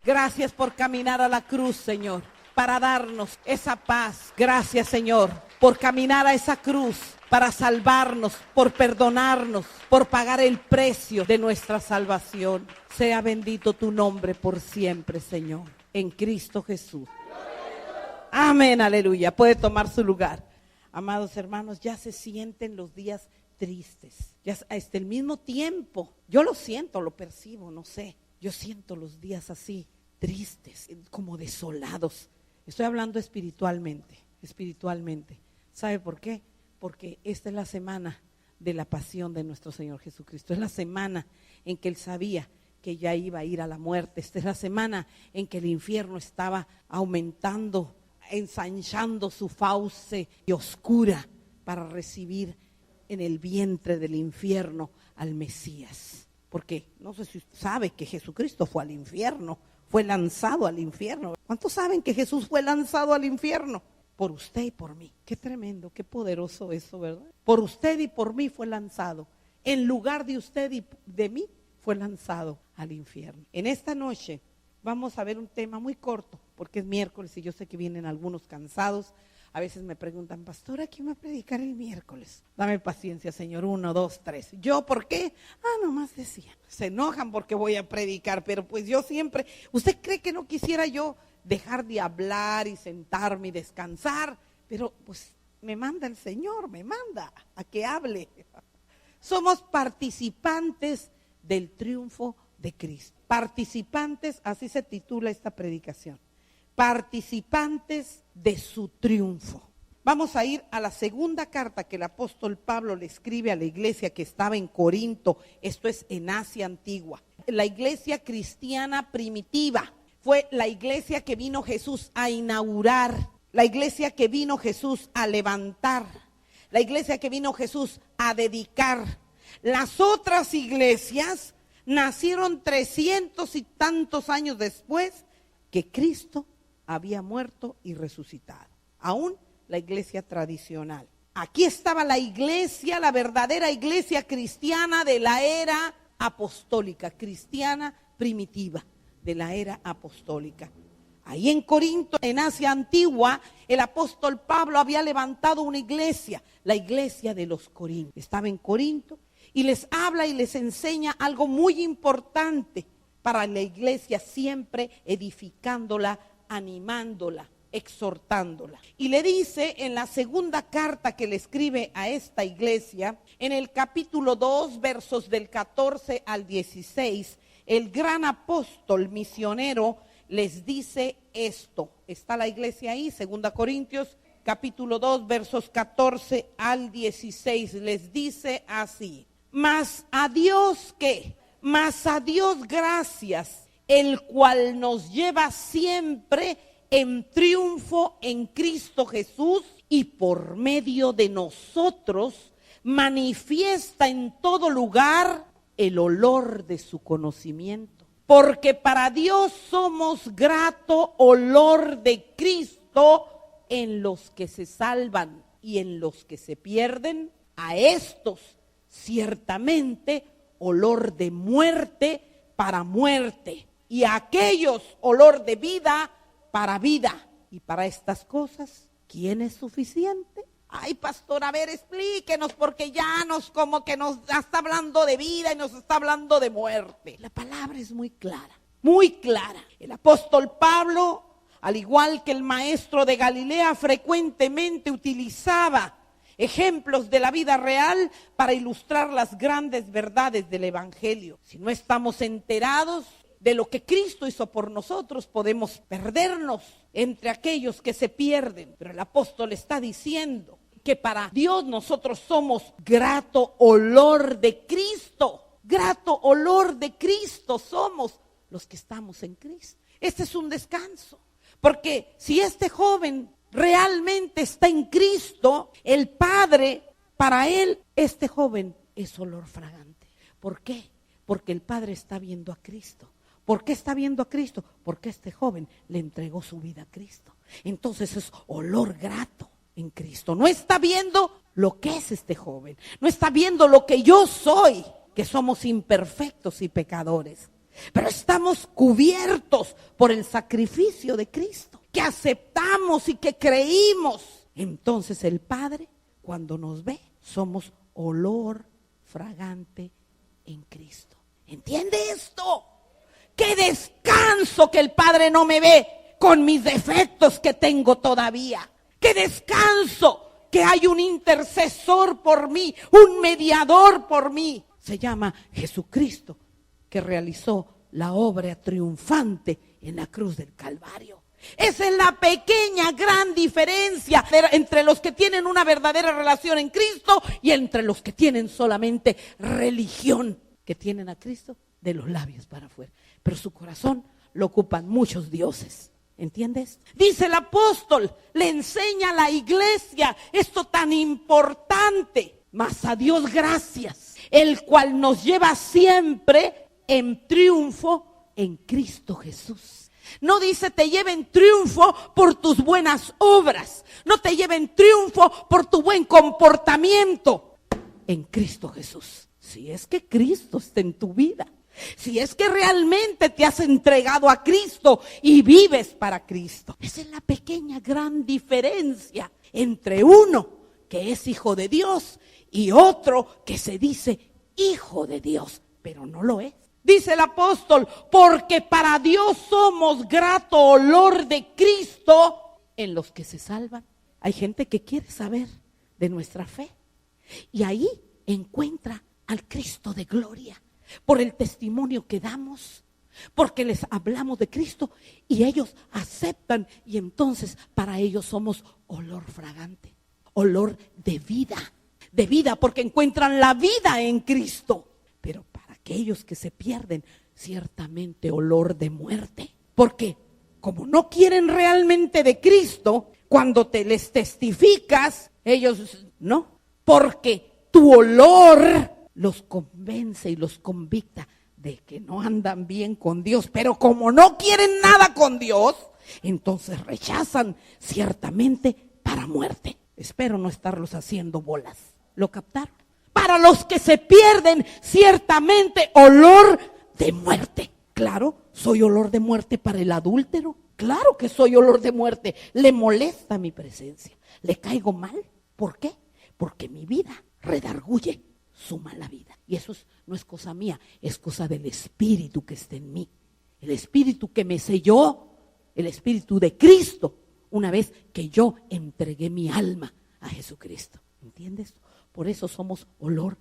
Gracias por caminar a la cruz, Señor, para darnos esa paz. Gracias, Señor, por caminar a esa cruz, para salvarnos, por perdonarnos, por pagar el precio de nuestra salvación. Sea bendito tu nombre por siempre, Señor, en Cristo Jesús. Amén, aleluya. Puede tomar su lugar. Amados hermanos, ya se sienten los días tristes. Ya hasta el mismo tiempo, yo lo siento, lo percibo, no sé. Yo siento los días así, tristes, como desolados. Estoy hablando espiritualmente. ¿Sabe por qué? Porque esta es la semana de la pasión de nuestro Señor Jesucristo. Es la semana en que Él sabía que ya iba a ir a la muerte. Esta es la semana en que el infierno estaba aumentando, ensanchando su fauce y oscura para recibir en el vientre del infierno al Mesías. Porque no sé si usted sabe que Jesucristo fue al infierno, fue lanzado al infierno. ¿Cuántos saben que Jesús fue lanzado al infierno? Por usted y por mí. Qué tremendo, qué poderoso eso, ¿verdad? Por usted y por mí fue lanzado. En lugar de usted y de mí, fue lanzado al infierno. En esta noche vamos a ver un tema muy corto, porque es miércoles y yo sé que vienen algunos cansados. A veces me preguntan, pastora, ¿quién va a predicar el miércoles? Dame paciencia, Señor, 1, 2, 3. ¿Yo por qué? Nomás decía. Se enojan porque voy a predicar, pero pues yo siempre, ¿usted cree que no quisiera yo dejar de hablar y sentarme y descansar? Pero pues me manda el Señor, me manda a que hable. Somos participantes del triunfo de Cristo. Participantes, así se titula esta predicación. Participantes de su triunfo. Vamos a ir a la segunda carta que el apóstol Pablo le escribe a la iglesia que estaba en Corinto. Esto es en Asia Antigua. La iglesia cristiana primitiva fue la iglesia que vino Jesús a inaugurar, la iglesia que vino Jesús a levantar, la iglesia que vino Jesús a dedicar. Las otras iglesias nacieron 300 y tantos años después que Cristo había muerto y resucitado. Aún la iglesia tradicional. Aquí estaba la iglesia, la verdadera iglesia cristiana de la era apostólica, cristiana primitiva de la era apostólica. Ahí en Corinto, en Asia Antigua, el apóstol Pablo había levantado una iglesia, la iglesia de los Corintios. Estaba en Corinto y les habla y les enseña algo muy importante para la iglesia, siempre edificándola, animándola, exhortándola. Y le dice en la segunda carta que le escribe a esta iglesia, en el capítulo 2, versos del 14 al 16, el gran apóstol misionero les dice esto. Está la iglesia ahí, 2 Corintios, capítulo 2, versos 14 al 16, les dice así: mas a Dios, ¿qué? Mas a Dios gracias, el cual nos lleva siempre en triunfo en Cristo Jesús y por medio de nosotros manifiesta en todo lugar el olor de su conocimiento. Porque para Dios somos grato olor de Cristo en los que se salvan y en los que se pierden. A estos ciertamente olor de muerte para muerte, y a aquellos olor de vida para vida. Y para estas cosas, ¿quién es suficiente? Ay, pastor, a ver, explíquenos, porque ya como que nos está hablando de vida y nos está hablando de muerte. La palabra es muy clara, muy clara. El apóstol Pablo, al igual que el maestro de Galilea, frecuentemente utilizaba ejemplos de la vida real para ilustrar las grandes verdades del evangelio. Si no estamos enterados de lo que Cristo hizo por nosotros, podemos perdernos entre aquellos que se pierden. Pero el apóstol está diciendo que para Dios nosotros somos grato olor de Cristo. Grato olor de Cristo somos los que estamos en Cristo. Este es un descanso, porque si este joven realmente está en Cristo, el Padre, para él, este joven es olor fragante. ¿Por qué? Porque el Padre está viendo a Cristo. ¿Por qué está viendo a Cristo? Porque este joven le entregó su vida a Cristo. Entonces es olor grato en Cristo. No está viendo lo que es este joven. No está viendo lo que yo soy, que somos imperfectos y pecadores. pero estamos cubiertos por el sacrificio de Cristo, que aceptamos y que creímos. Entonces el Padre, cuando nos ve, somos olor fragante en Cristo. ¿Entiende esto? ¡Qué descanso que el Padre no me ve con mis defectos que tengo todavía! ¡Qué descanso que hay un intercesor por mí, un mediador por mí! Se llama Jesucristo, que realizó la obra triunfante en la cruz del Calvario. Esa es la pequeña, gran diferencia entre los que tienen una verdadera relación en Cristo y entre los que tienen solamente religión, que tienen a Cristo de los labios para afuera, pero su corazón lo ocupan muchos dioses. ¿Entiendes? Dice el apóstol, le enseña a la iglesia esto tan importante. Mas a Dios gracias, el cual nos lleva siempre en triunfo en Cristo Jesús. No dice te lleva en triunfo por tus buenas obras, no te lleva en triunfo por tu buen comportamiento. En Cristo Jesús. Si es que Cristo está en tu vida, si es que realmente te has entregado a Cristo y vives para Cristo. Esa es la pequeña gran diferencia entre uno que es hijo de Dios y otro que se dice hijo de Dios, pero no lo es. Dice el apóstol, porque para Dios somos grato olor de Cristo en los que se salvan. Hay gente que quiere saber de nuestra fe y ahí encuentra al Cristo de gloria por el testimonio que damos, porque les hablamos de Cristo y ellos aceptan, y entonces para ellos somos olor fragante, olor de vida, porque encuentran la vida en Cristo. Pero para aquellos que se pierden, ciertamente olor de muerte, porque como no quieren realmente de Cristo, cuando te les testificas, ellos no, porque tu olor los convence y los convicta de que no andan bien con Dios, pero como no quieren nada con Dios, entonces rechazan ciertamente para muerte. Espero no estarlos haciendo bolas. ¿Lo captaron? Para los que se pierden, ciertamente olor de muerte. Claro, soy olor de muerte para el adúltero. Claro que soy olor de muerte. Le molesta mi presencia. ¿Le caigo mal? ¿Por qué? Porque mi vida redarguye su mala vida. Y eso no es cosa mía, es cosa del Espíritu que está en mí. El Espíritu que me selló, el Espíritu de Cristo, una vez que yo entregué mi alma a Jesucristo. ¿Entiendes? Por eso somos olor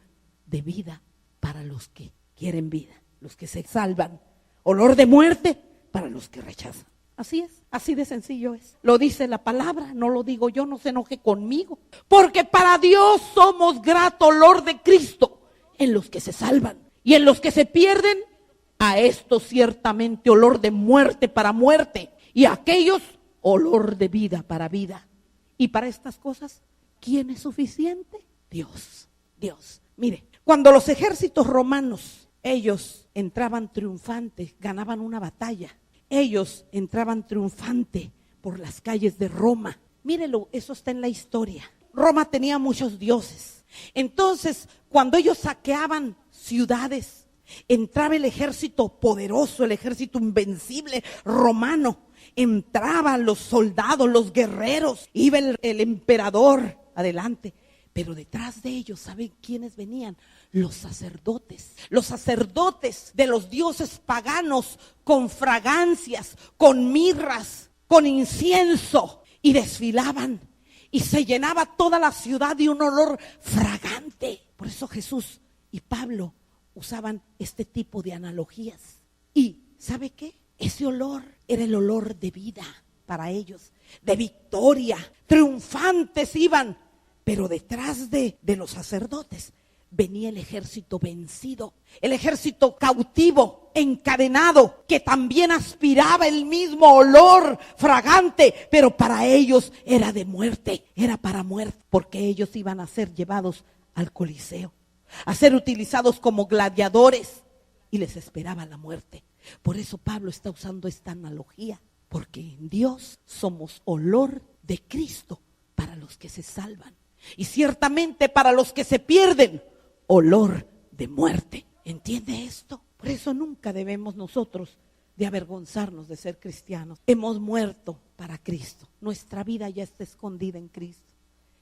de vida para los que quieren vida, los que se salvan. Olor de muerte para los que rechazan. Así es, así de sencillo es. Lo dice la palabra, no lo digo yo, no se enoje conmigo. Porque para Dios somos grato olor de Cristo en los que se salvan. Y en los que se pierden, a estos ciertamente olor de muerte para muerte. Y a aquellos olor de vida para vida. Y para estas cosas, ¿quién es suficiente? Dios, Dios. Mire, cuando los ejércitos romanos, ellos entraban triunfantes, ganaban una batalla. Ellos entraban triunfante por las calles de Roma. Mírelo, eso está en la historia. Roma tenía muchos dioses. Entonces, cuando ellos saqueaban ciudades, entraba el ejército poderoso, el ejército invencible romano. Entraban los soldados, los guerreros, iba el emperador adelante. Pero detrás de ellos, ¿saben quiénes venían? Los sacerdotes de los dioses paganos, con fragancias, con mirras, con incienso, y desfilaban, y se llenaba toda la ciudad de un olor fragante. Por eso Jesús y Pablo usaban este tipo de analogías. Y ¿sabe qué? Ese olor era el olor de vida para ellos, de victoria, triunfantes iban. Pero detrás de los sacerdotes venía el ejército vencido, el ejército cautivo, encadenado, que también aspiraba el mismo olor fragante, pero para ellos era de muerte, era para muerte, porque ellos iban a ser llevados al Coliseo, a ser utilizados como gladiadores, y les esperaba la muerte. Por eso Pablo está usando esta analogía, porque en Dios somos olor de Cristo para los que se salvan. Y ciertamente para los que se pierden, olor de muerte. ¿Entiende esto? Por eso nunca debemos nosotros de avergonzarnos de ser cristianos. Hemos muerto para Cristo. Nuestra vida ya está escondida en Cristo.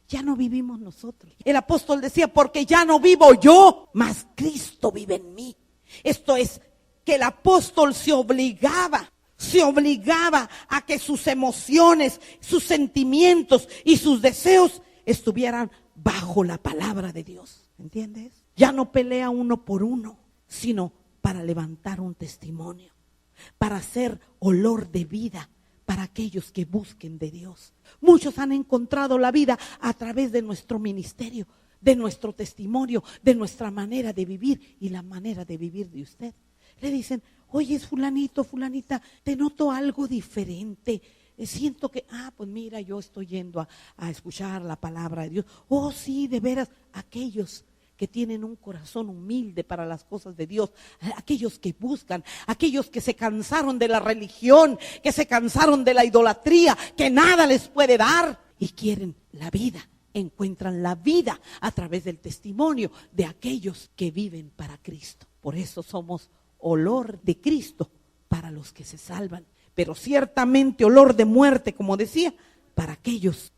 Ya no vivimos nosotros. El apóstol decía, porque ya no vivo yo, mas Cristo vive en mí. Esto es que el apóstol se obligaba a que sus emociones, sus sentimientos y sus deseos estuvieran bajo la palabra de Dios. ¿Entiendes? Ya no pelea uno por uno, sino para levantar un testimonio, para hacer olor de vida para aquellos que busquen de Dios. Muchos han encontrado la vida a través de nuestro ministerio, de nuestro testimonio, de nuestra manera de vivir y la manera de vivir de usted. Le dicen, oye, fulanito, fulanita, te noto algo diferente. Siento que, pues mira, yo estoy yendo a escuchar la palabra de Dios. Oh, sí, de veras, aquellos que tienen un corazón humilde para las cosas de Dios, aquellos que buscan, aquellos que se cansaron de la religión, que se cansaron de la idolatría, que nada les puede dar y quieren la vida, encuentran la vida a través del testimonio de aquellos que viven para Cristo. Por eso somos olor de Cristo para los que se salvan, pero ciertamente olor de muerte, como decía, para aquellos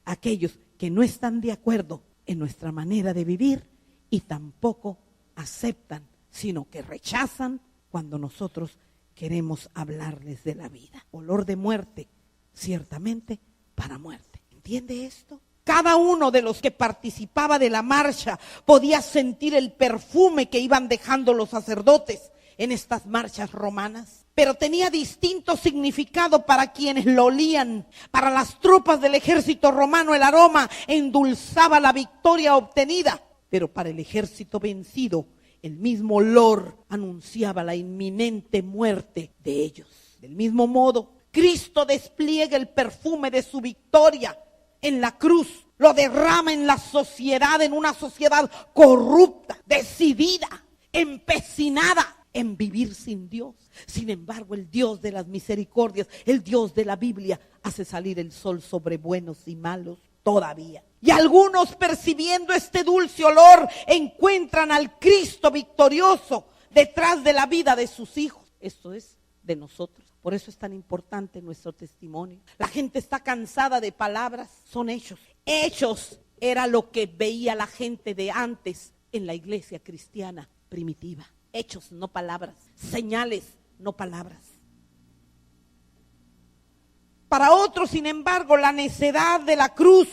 que no están de acuerdo en nuestra manera de vivir y tampoco aceptan, sino que rechazan cuando nosotros queremos hablarles de la vida. Olor de muerte, ciertamente para muerte. ¿Entiende esto? Cada uno de los que participaba de la marcha podía sentir el perfume que iban dejando los sacerdotes en estas marchas romanas, pero tenía distinto significado para quienes lo olían. Para las tropas del ejército romano el aroma endulzaba la victoria obtenida, pero para el ejército vencido el mismo olor anunciaba la inminente muerte de ellos. Del mismo modo, Cristo despliega el perfume de su victoria en la cruz, lo derrama en la sociedad, en una sociedad corrupta, decidida, empecinada en vivir sin Dios. Sin embargo, el Dios de las misericordias, el Dios de la Biblia, hace salir el sol sobre buenos y malos todavía. Y algunos, percibiendo este dulce olor, encuentran al Cristo victorioso detrás de la vida de sus hijos. Esto es de nosotros. Por eso es tan importante nuestro testimonio. La gente está cansada de palabras, son hechos. Hechos era lo que veía la gente de antes en la iglesia cristiana primitiva. Hechos, no palabras. Señales, no palabras. Para otros, sin embargo, la necedad de la cruz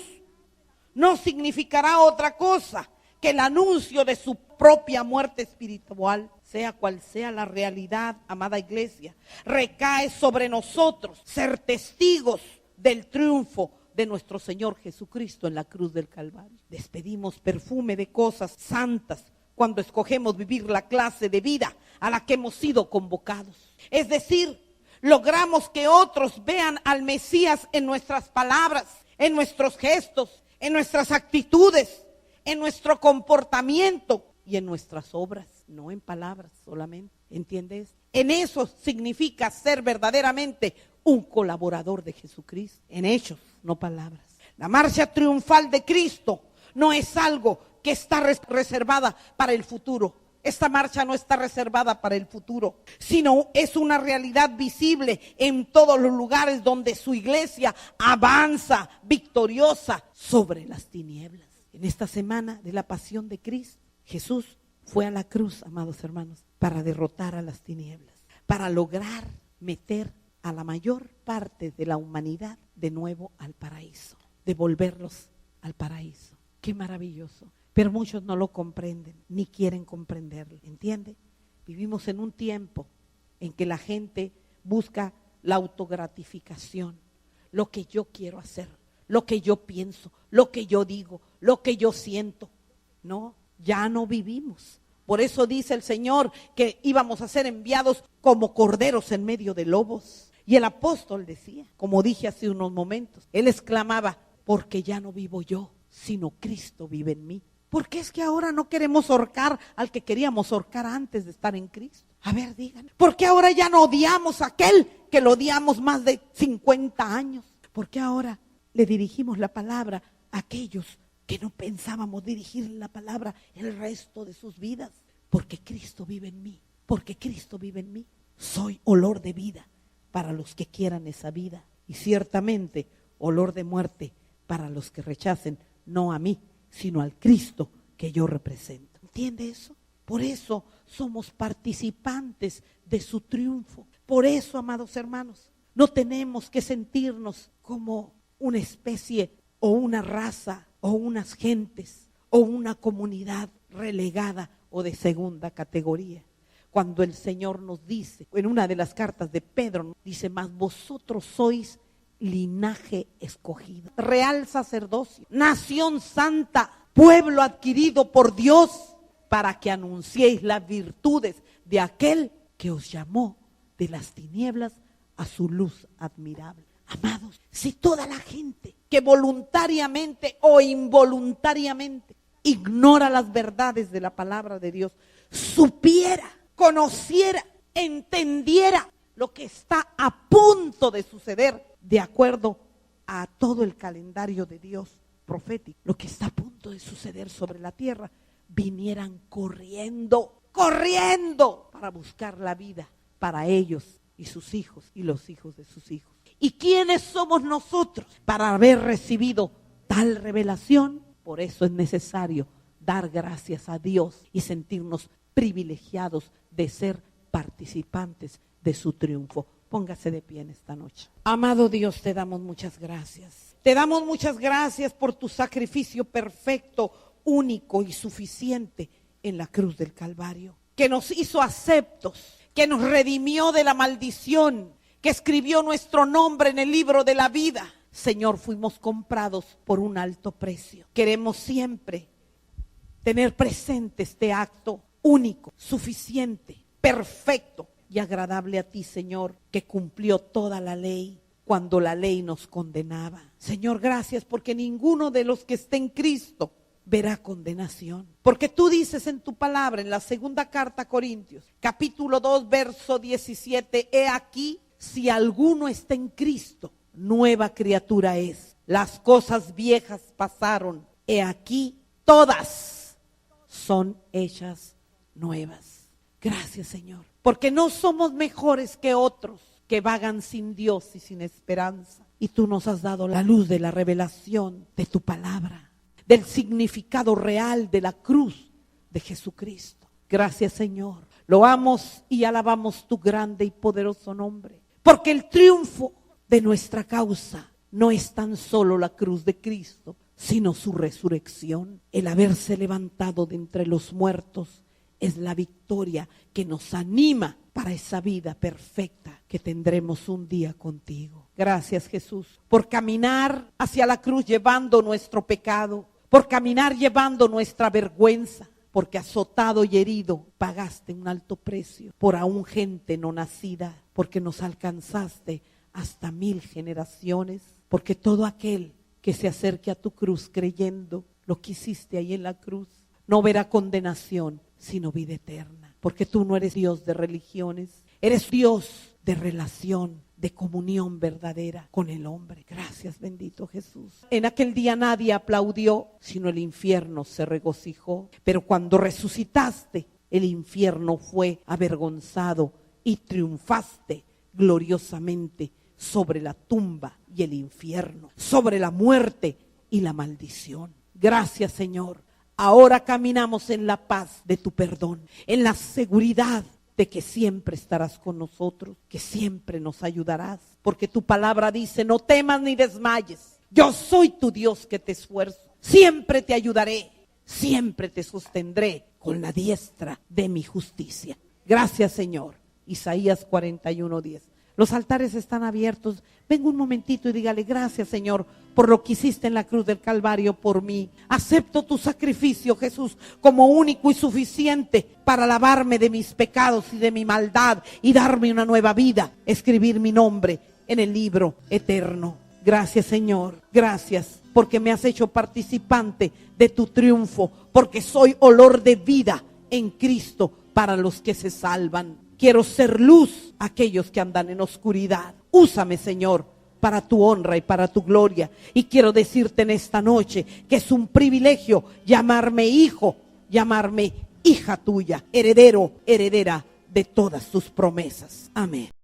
no significará otra cosa que el anuncio de su propia muerte espiritual. Sea cual sea la realidad, amada iglesia, recae sobre nosotros ser testigos del triunfo de nuestro Señor Jesucristo en la cruz del Calvario. Despedimos perfume de cosas santas cuando escogemos vivir la clase de vida a la que hemos sido convocados. Es decir, logramos que otros vean al Mesías en nuestras palabras, en nuestros gestos, en nuestras actitudes, en nuestro comportamiento y en nuestras obras, no en palabras solamente. ¿Entiendes? En eso significa ser verdaderamente un colaborador de Jesucristo, en hechos, no palabras. La marcha triunfal de Cristo no es algo que está reservada para el futuro. Esta marcha no está reservada para el futuro, sino es una realidad visible en todos los lugares donde su iglesia avanza victoriosa sobre las tinieblas. En esta semana de la pasión de Cristo, Jesús fue a la cruz, amados hermanos, para derrotar a las tinieblas, para lograr meter a la mayor parte de la humanidad de nuevo al paraíso, devolverlos al paraíso. Qué maravilloso. Pero muchos no lo comprenden, ni quieren comprenderlo, ¿entiende? Vivimos en un tiempo en que la gente busca la autogratificación, lo que yo quiero hacer, lo que yo pienso, lo que yo digo, lo que yo siento. No, ya no vivimos. Por eso dice el Señor que íbamos a ser enviados como corderos en medio de lobos. Y el apóstol decía, como dije hace unos momentos, él exclamaba, porque ya no vivo yo, sino Cristo vive en mí. ¿Por qué es que ahora no queremos ahorcar al que queríamos ahorcar antes de estar en Cristo? A ver, díganme. ¿Por qué ahora ya no odiamos a aquel que lo odiamos más de 50 años? ¿Por qué ahora le dirigimos la palabra a aquellos que no pensábamos dirigir la palabra el resto de sus vidas? Porque Cristo vive en mí. porque Cristo vive en mí. Soy olor de vida para los que quieran esa vida, y ciertamente olor de muerte para los que rechacen no a mí, sino al Cristo que yo represento. ¿Entiende eso? Por eso somos participantes de su triunfo. Por eso, amados hermanos, no tenemos que sentirnos como una especie o una raza o unas gentes o una comunidad relegada o de segunda categoría. Cuando el Señor nos dice, en una de las cartas de Pedro, dice: mas vosotros sois linaje escogido, real sacerdocio, nación santa, pueblo adquirido por Dios, para que anunciéis las virtudes de aquel que os llamó de las tinieblas a su luz admirable. Amados, si toda la gente que voluntariamente o involuntariamente ignora las verdades de la palabra de Dios, supiera, conociera, entendiera lo que está a punto de suceder de acuerdo a todo el calendario de Dios profético, lo que está a punto de suceder sobre la tierra, vinieran corriendo para buscar la vida para ellos y sus hijos y los hijos de sus hijos. ¿Y quiénes somos nosotros para haber recibido tal revelación? Por eso es necesario dar gracias a Dios y sentirnos privilegiados de ser participantes de su triunfo. Póngase de pie en esta noche. Amado Dios, te damos muchas gracias. Te damos muchas gracias por tu sacrificio perfecto, único y suficiente en la cruz del Calvario, que nos hizo aceptos, que nos redimió de la maldición, que escribió nuestro nombre en el libro de la vida. Señor, fuimos comprados por un alto precio. Queremos siempre tener presente este acto único, suficiente, perfecto y agradable a ti, Señor, que cumplió toda la ley cuando la ley nos condenaba. Señor, gracias porque ninguno de los que esté en Cristo verá condenación. Porque tú dices en tu palabra, en la segunda carta a Corintios, capítulo 2, verso 17, he aquí, si alguno está en Cristo, nueva criatura es. Las cosas viejas pasaron, he aquí, todas son hechas nuevas. Gracias, Señor, porque no somos mejores que otros que vagan sin Dios y sin esperanza. Y tú nos has dado la luz de la revelación de tu palabra, del significado real de la cruz de Jesucristo. Gracias, Señor. Loamos y alabamos tu grande y poderoso nombre, porque el triunfo de nuestra causa no es tan solo la cruz de Cristo, sino su resurrección. El haberse levantado de entre los muertos es la victoria que nos anima para esa vida perfecta que tendremos un día contigo. Gracias, Jesús, por caminar hacia la cruz llevando nuestro pecado, por caminar llevando nuestra vergüenza, porque azotado y herido pagaste un alto precio por aún gente no nacida, porque nos alcanzaste hasta 1000 generaciones, porque todo aquel que se acerque a tu cruz creyendo lo que hiciste ahí en la cruz, no verá condenación, sino vida eterna, porque tú no eres Dios de religiones, eres Dios de relación, de comunión verdadera con el hombre. Gracias, bendito Jesús. En aquel día nadie aplaudió, sino el infierno se regocijó, pero cuando resucitaste, el infierno fue avergonzado y triunfaste gloriosamente sobre la tumba y el infierno, sobre la muerte y la maldición. Gracias, Señor. Ahora caminamos en la paz de tu perdón, en la seguridad de que siempre estarás con nosotros, que siempre nos ayudarás, porque tu palabra dice: no temas ni desmayes, yo soy tu Dios que te esfuerzo, siempre te ayudaré, siempre te sostendré con la diestra de mi justicia. Gracias, Señor. Isaías 41:10. Los altares están abiertos. Venga un momentito y dígale: gracias, Señor, por lo que hiciste en la cruz del Calvario por mí. Acepto tu sacrificio, Jesús, como único y suficiente para lavarme de mis pecados y de mi maldad y darme una nueva vida, escribir mi nombre en el libro eterno. Gracias, Señor. Gracias porque me has hecho participante de tu triunfo, porque soy olor de vida en Cristo para los que se salvan. Quiero ser luz a aquellos que andan en oscuridad. Úsame, Señor, para tu honra y para tu gloria. Y quiero decirte en esta noche que es un privilegio llamarme hijo, llamarme hija tuya, heredero, heredera de todas sus promesas. Amén.